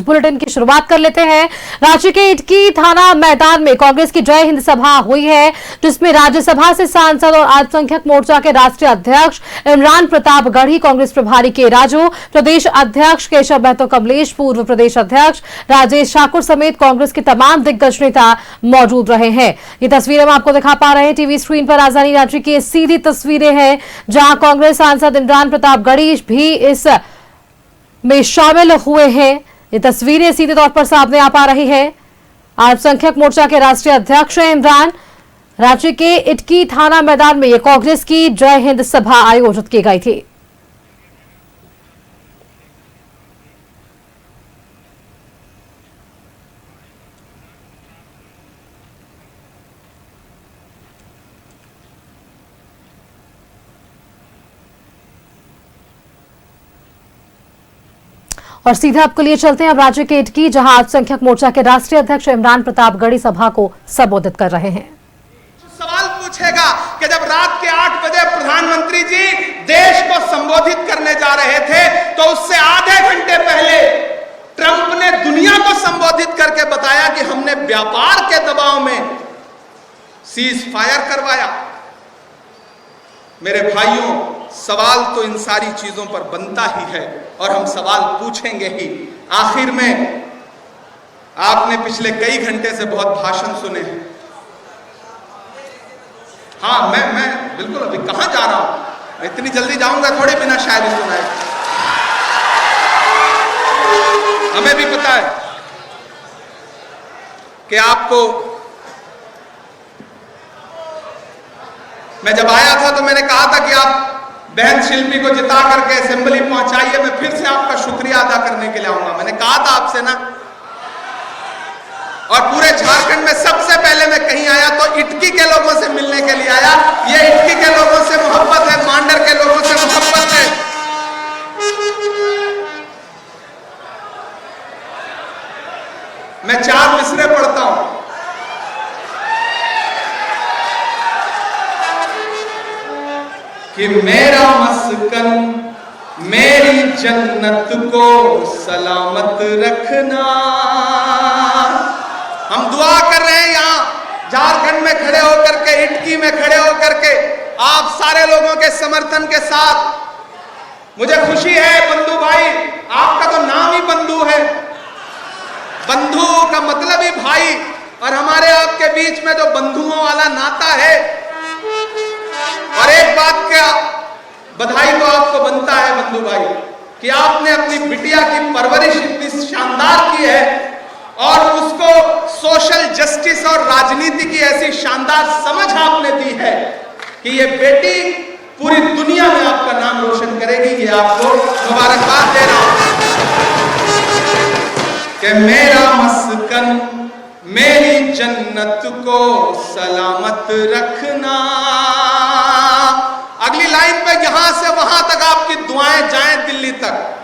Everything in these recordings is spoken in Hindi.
बुलेटिन की शुरुआत कर लेते हैं। रांची के इटकी थाना मैदान में कांग्रेस की जय हिंद सभा हुई है, जिसमें राज्यसभा से सांसद और अल्पसंख्यक मोर्चा के राष्ट्रीय अध्यक्ष इमरान प्रताप गढ़ी, कांग्रेस प्रभारी के राजू, प्रदेश अध्यक्ष केशव महतो कमलेश, पूर्व प्रदेश अध्यक्ष राजेश ठाकुर समेत कांग्रेस के तमाम दिग्गज नेता मौजूद रहे हैं। ये तस्वीरें हम आपको दिखा पा रहे हैं टीवी स्क्रीन पर। राजधानी रांची की सीधी तस्वीरें हैं, जहां कांग्रेस सांसद इमरान प्रताप गढ़ी भी इस में शामिल हुए हैं। ये तस्वीरें सीधे तौर पर सामने आ पा रही है। अल्पसंख्यक मोर्चा के राष्ट्रीय अध्यक्ष हैं इमरान। रांची के इटकी थाना मैदान में ये कांग्रेस की जय हिंद सभा आयोजित की गई थी। और सीधा आपके लिए चलते हैं अब राज्य के इटकी, जहां अल्पसंख्यक मोर्चा के राष्ट्रीय अध्यक्ष इमरान प्रताप गढ़ी सभा को संबोधित कर रहे हैं। सवाल पूछेगा कि जब रात के 8 बजे प्रधानमंत्री जी देश को संबोधित करने जा रहे थे, तो उससे आधे घंटे पहले ट्रंप ने दुनिया को संबोधित करके बताया कि हमने व्यापार के दबाव में सीज फायर करवाया। मेरे भाइयों, सवाल तो इन सारी चीजों पर बनता ही है और हम सवाल पूछेंगे ही। आखिर में आपने पिछले कई घंटे से बहुत भाषण सुने हैं। हाँ, मैं बिल्कुल अभी कहां जा रहा हूं, इतनी जल्दी जाऊंगा थोड़ी बिना शायरी सुनाए। हमें भी पता है कि आपको, मैं जब आया था तो मैंने कहा था कि आप बहन शिल्पी को जिता करके असेंबली पहुंचाइए, मैं फिर से आपका शुक्रिया अदा करने के लिए आऊंगा। मैंने कहा था आपसे ना। और पूरे झारखंड में सबसे पहले मैं कहीं आया तो इटकी के लोगों से मिलने के लिए आया। ये इटकी के लोगों से मोहब्बत है, मांडर के लोगों से मोहब्बत है। मैं 4 मिसरे पढ़ता हूं। कि मेरा मस्कन मेरी जन्नत को सलामत रखना। हम दुआ कर रहे हैं यहां झारखंड में खड़े होकर के, इटकी में खड़े होकर के, आप सारे लोगों के समर्थन के साथ। मुझे खुशी है बंधु भाई, आपका तो नाम ही बंधु है, बंधु का मतलब ही भाई, और हमारे आपके बीच में जो बंधुओं वाला नाता है। और एक बात का बधाई तो आपको बनता है बंधु भाई, कि आपने अपनी बिटिया की परवरिश इतनी शानदार की है और उसको सोशल जस्टिस और राजनीति की ऐसी शानदार समझ आपने दी है कि ये बेटी पूरी दुनिया में आपका नाम रोशन करेगी। ये आपको मुबारकबाद दे रहा हूं कि मेरा मस्कन मेरी जन्नत को सलामत रखना। अगली लाइन पे यहां से वहां तक आपकी दुआएं जाएं दिल्ली तक।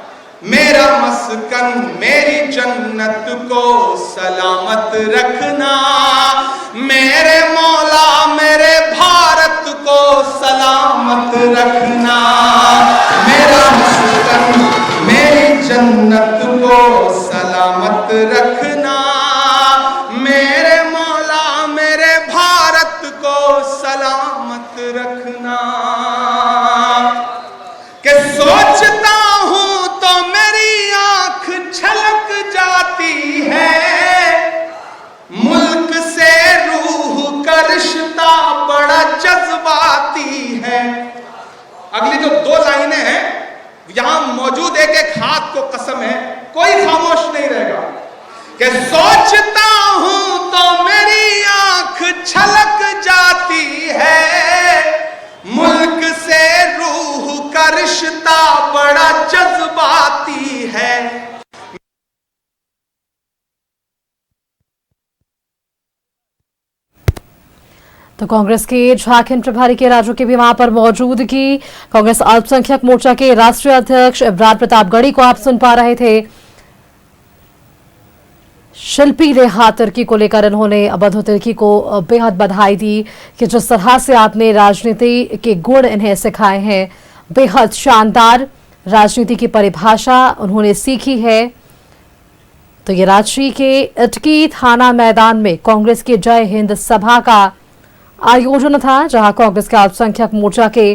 मेरा मस्कन मेरी जन्नत को सलामत रखना, मेरे मौला मेरे भारत को सलामत रखना। मेरा मस्कन मेरी जन्नत को सलामत रखना, मेरे मौला मेरे भारत को सलामत रखना। कि सोचता हूं तो मेरी आंख छलक जाती है, मुल्क से रूह का रिश्ता बड़ा जज्बाती है। अगली जो 2 लाइनें हैं, यहां मौजूद एक एक हाथ को कसम है, कोई खामोश नहीं रहेगा। कि सोचता हूं तो मेरी आंख छलक जाती है, मुल्क से रूह का रिश्ता बड़ा जज्बाती है। तो कांग्रेस के झारखंड प्रभारी के राजू की भी वहां पर मौजूदगी। कांग्रेस अल्पसंख्यक मोर्चा के राष्ट्रीय अध्यक्ष इमरान प्रताप गढ़ी को आप सुन पा रहे थे। शिल्पी रेहा तिर्की को लेकर इन्होंने बंधु तिर्की को बेहद बधाई दी कि जिस तरह से आपने राजनीति के गुण इन्हें सिखाए हैं, बेहद शानदार राजनीति की परिभाषा उन्होंने सीखी है। तो ये रांची के इटकी थाना मैदान में कांग्रेस की जय हिंद सभा का आयोजन था, जहां कांग्रेस के अल्पसंख्यक मोर्चा के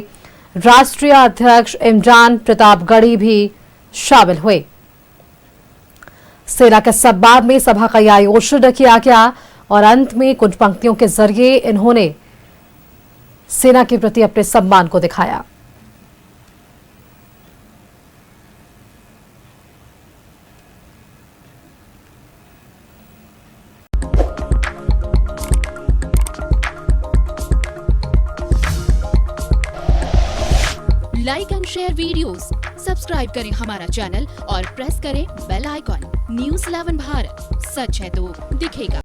राष्ट्रीय अध्यक्ष इमरान प्रतापगढ़ी भी शामिल हुए। सेना के सम्मान में सभा का यह आयोजन किया गया और अंत में कुछ पंक्तियों के जरिए इन्होंने सेना के प्रति अपने सम्मान को दिखाया। Like and share videos, subscribe करें हमारा चैनल और प्रेस करें बेल आइकॉन। न्यूज़ 11 भारत, सच है तो दिखेगा।